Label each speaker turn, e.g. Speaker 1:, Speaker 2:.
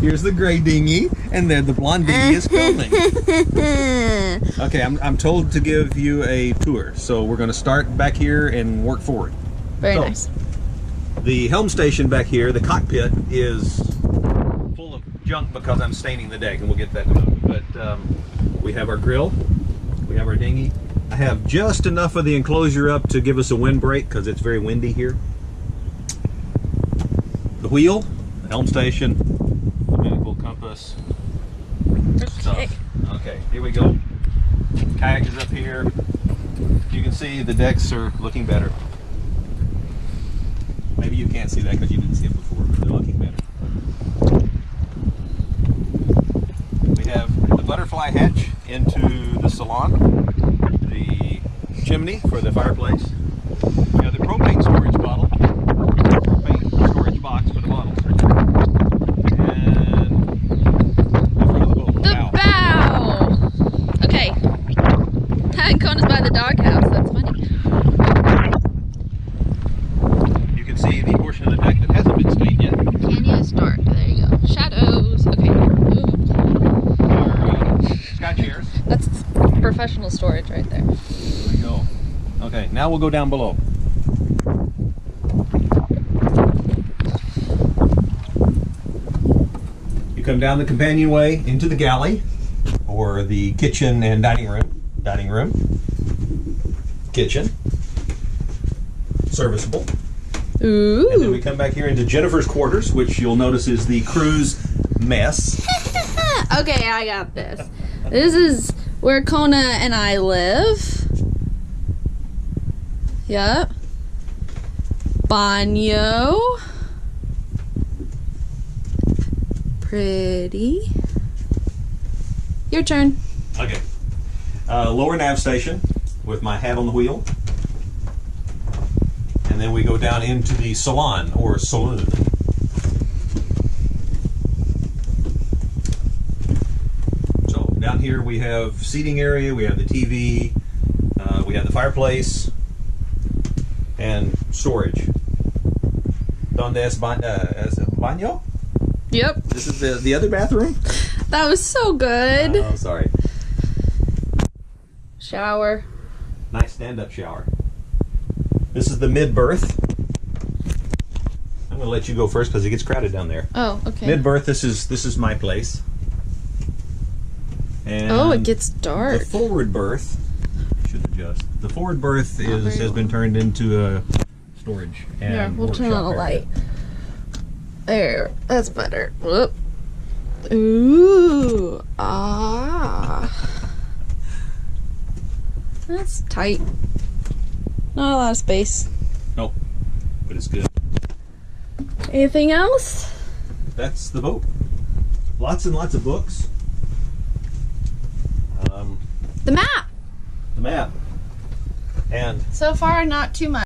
Speaker 1: Here's the gray dinghy, and then the blonde dinghy is coming. Okay, I'm told to give you a tour, so we're going to start back here and work forward.
Speaker 2: Very nice.
Speaker 1: The helm station back here, the cockpit, is full of junk because I'm staining the deck, and we'll get that in a moment. But we have our grill, we have our dinghy. I have just enough of the enclosure up to give us a windbreak because it's very windy here. The wheel, the helm station, the medical compass. Good stuff. Okay, here we go. Kayak is up here. You can see the decks are looking better. Maybe you can't see that because you didn't see it before, but they're looking better. We have the butterfly hatch into the salon, the chimney for the fireplace. We have the propane storage bottle, propane storage box for the bottles. And the front of the boat.
Speaker 2: The bow! Okay. Kona's by the doghouse, that's funny.
Speaker 1: You can see the portion of the deck that hasn't been stained yet.
Speaker 2: Canyon Stark, there you go. Shadows, okay.
Speaker 1: Our sky chairs.
Speaker 2: That's professional storage right there.
Speaker 1: There we go. Okay, now we'll go down below. You come down the companionway into the galley, or the kitchen and dining room. Dining room, kitchen, serviceable.
Speaker 2: Ooh.
Speaker 1: And then we come back here into Jennifer's quarters, which you'll notice is the cruise mess.
Speaker 2: Okay, I got this. This is where Kona and I live. Yep. Banyo. Pretty. Your turn.
Speaker 1: Okay. Lower nav station with my hat on the wheel. And then we go down into the salon or saloon. So down here we have seating area, we have the TV, we have the fireplace, and storage. Donde es baño?
Speaker 2: Yep.
Speaker 1: This is the other bathroom?
Speaker 2: That was so good.
Speaker 1: Oh, sorry.
Speaker 2: Shower.
Speaker 1: Nice stand-up shower. This is the mid-berth. I'm going to let you go first because it gets crowded down there.
Speaker 2: Oh, okay.
Speaker 1: Mid-berth, this is my place. And
Speaker 2: oh, it gets dark.
Speaker 1: the forward berth, should adjust. The forward berth has been turned into a storage. And
Speaker 2: yeah, we'll turn
Speaker 1: workshop
Speaker 2: on the
Speaker 1: area.
Speaker 2: light. There, that's better. Whoop. Ooh, ah. That's tight. Not a lot of space.
Speaker 1: Nope, but it's good.
Speaker 2: Anything else?
Speaker 1: That's the boat. Lots and lots of books.
Speaker 2: The map.
Speaker 1: The map. And
Speaker 2: So far, not too much.